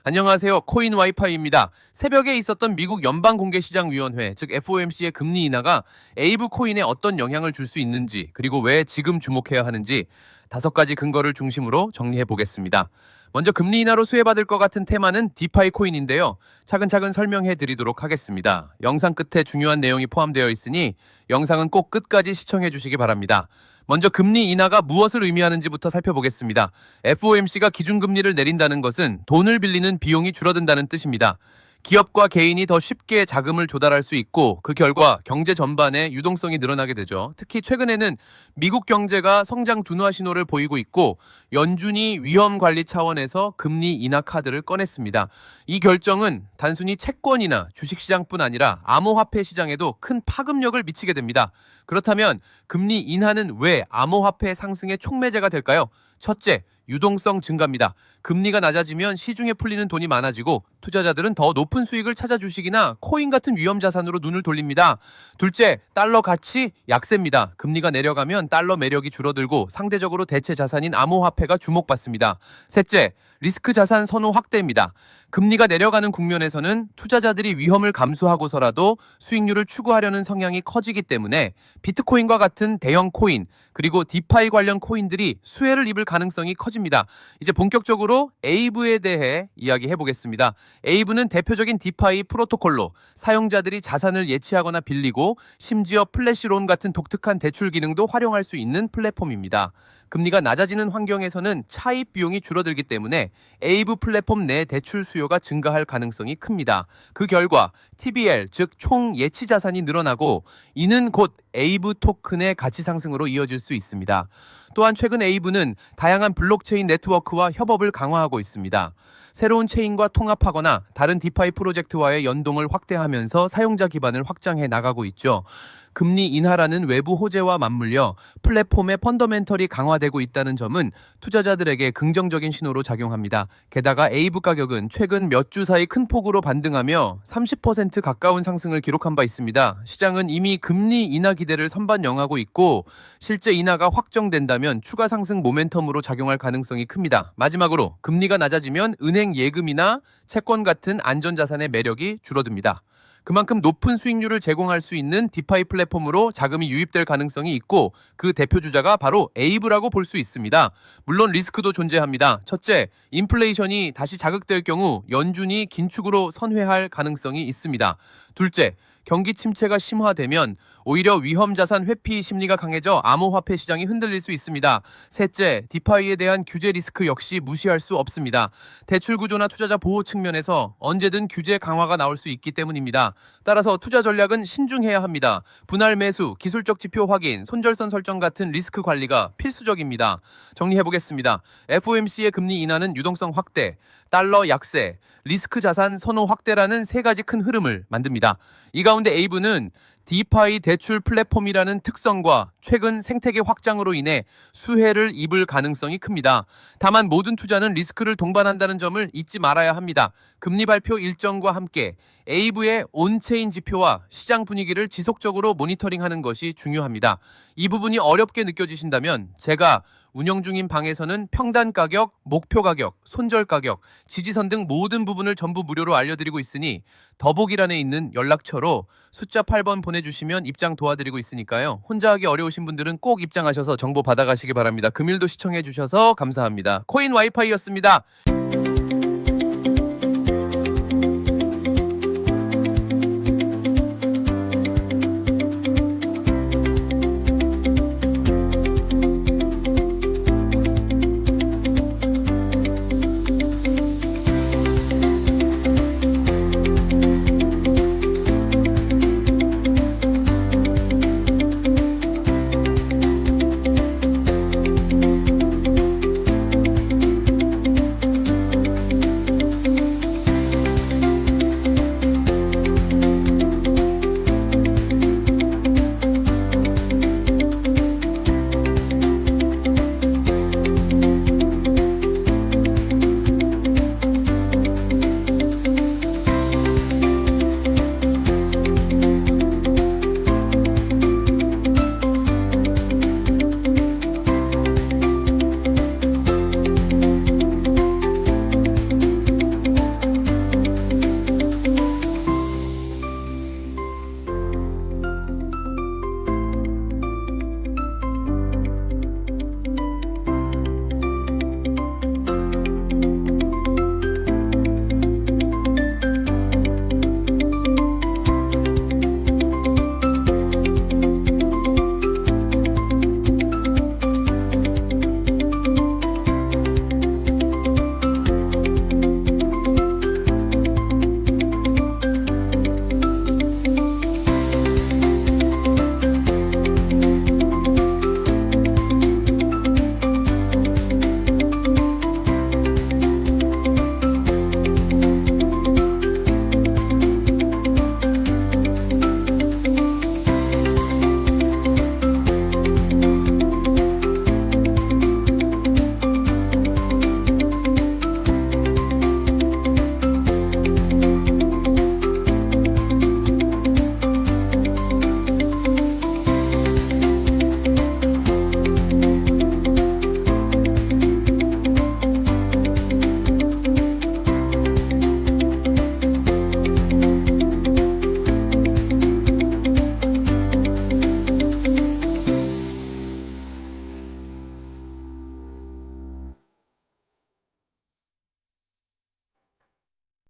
안녕하세요. 코인 와이파이입니다. 새벽에 있었던 미국 연방공개시장위원회, 즉 FOMC의 금리 인하가 에이브 코인에 어떤 영향을 줄 수 있는지, 그리고 왜 지금 주목해야 하는지 5가지 근거를 중심으로 정리해 보겠습니다. 먼저 금리 인하로 수혜받을 것 같은 테마는 디파이 코인인데요. 차근차근 설명해 드리도록 하겠습니다. 영상 끝에 중요한 내용이 포함되어 있으니 영상은 꼭 끝까지 시청해 주시기 바랍니다. 먼저 금리 인하가 무엇을 의미하는지부터 살펴보겠습니다. FOMC가 기준금리를 내린다는 것은 돈을 빌리는 비용이 줄어든다는 뜻입니다. 기업과 개인이 더 쉽게 자금을 조달할 수 있고 그 결과 경제 전반의 유동성이 늘어나게 되죠. 특히 최근에는 미국 경제가 성장 둔화 신호를 보이고 있고 연준이 위험 관리 차원에서 금리 인하 카드를 꺼냈습니다. 이 결정은 단순히 채권이나 주식시장뿐 아니라 암호화폐 시장에도 큰 파급력을 미치게 됩니다. 그렇다면 금리 인하는 왜 암호화폐 상승의 촉매제가 될까요? 첫째, 유동성 증가입니다. 금리가 낮아지면 시중에 풀리는 돈이 많아지고 투자자들은 더 높은 수익을 찾아 주식이나 코인 같은 위험 자산으로 눈을 돌립니다. 둘째, 달러 가치 약세입니다. 금리가 내려가면 달러 매력이 줄어들고 상대적으로 대체 자산인 암호화폐가 주목받습니다. 셋째, 리스크 자산 선호 확대입니다. 금리가 내려가는 국면에서는 투자자들이 위험을 감수하고서라도 수익률을 추구하려는 성향이 커지기 때문에 비트코인과 같은 대형 코인 그리고 디파이 관련 코인들이 수혜를 입을 가능성이 커집니다. 이제 본격적으로 에이브에 대해 이야기해 보겠습니다. 에이브는 대표적인 디파이 프로토콜로 사용자들이 자산을 예치하거나 빌리고 심지어 플래시론 같은 독특한 대출 기능도 활용할 수 있는 플랫폼입니다. 금리가 낮아지는 환경에서는 차입 비용이 줄어들기 때문에 에이브 플랫폼 내 대출 수요가 증가할 가능성이 큽니다. 그 결과 TBL, 즉 총 예치 자산이 늘어나고 이는 곧 에이브 토큰의 가치 상승으로 이어질 수 있습니다. 또한 최근 에이브는 다양한 블록체인 네트워크와 협업을 강화하고 있습니다. 새로운 체인과 통합하거나 다른 디파이 프로젝트와의 연동을 확대하면서 사용자 기반을 확장해 나가고 있죠. 금리 인하라는 외부 호재와 맞물려 플랫폼의 펀더멘털이 강화되고 있다는 점은 투자자들에게 긍정적인 신호로 작용합니다. 게다가 에이브 가격은 최근 몇 주 사이 큰 폭으로 반등하며 30% 가까운 상승을 기록한 바 있습니다. 시장은 이미 금리 인하 기대를 선반영하고 있고 실제 인하가 확정된다면 추가 상승 모멘텀으로 작용할 가능성이 큽니다. 마지막으로 금리가 낮아지면 은행 예금이나 채권 같은 안전자산의 매력이 줄어듭니다. 그만큼 높은 수익률을 제공할 수 있는 디파이 플랫폼으로 자금이 유입될 가능성이 있고 그 대표 주자가 바로 에이브라고 볼 수 있습니다. 물론 리스크도 존재합니다. 첫째, 인플레이션이 다시 자극될 경우 연준이 긴축으로 선회할 가능성이 있습니다. 둘째, 경기 침체가 심화되면 오히려 위험 자산 회피 심리가 강해져 암호화폐 시장이 흔들릴 수 있습니다. 셋째, 디파이에 대한 규제 리스크 역시 무시할 수 없습니다. 대출 구조나 투자자 보호 측면에서 언제든 규제 강화가 나올 수 있기 때문입니다. 따라서 투자 전략은 신중해야 합니다. 분할 매수, 기술적 지표 확인, 손절선 설정 같은 리스크 관리가 필수적입니다. 정리해보겠습니다. FOMC의 금리 인하는 유동성 확대, 달러 약세, 리스크 자산 선호 확대라는 3가지 큰 흐름을 만듭니다. 이 가운데 에이브는 디파이 대출 플랫폼이라는 특성과 최근 생태계 확장으로 인해 수혜를 입을 가능성이 큽니다. 다만 모든 투자는 리스크를 동반한다는 점을 잊지 말아야 합니다. 금리 발표 일정과 함께 에이브의 온체인 지표와 시장 분위기를 지속적으로 모니터링하는 것이 중요합니다. 이 부분이 어렵게 느껴지신다면 제가 운영 중인 방에서는 평단 가격, 목표 가격, 손절 가격, 지지선 등 모든 부분을 전부 무료로 알려드리고 있으니 더보기란에 있는 연락처로 숫자 8번 보내주시면 입장 도와드리고 있으니까요. 혼자 하기 어려우신 분들은 꼭 입장하셔서 정보 받아가시기 바랍니다. 금일도 시청해주셔서 감사합니다. 코인 와이파이였습니다.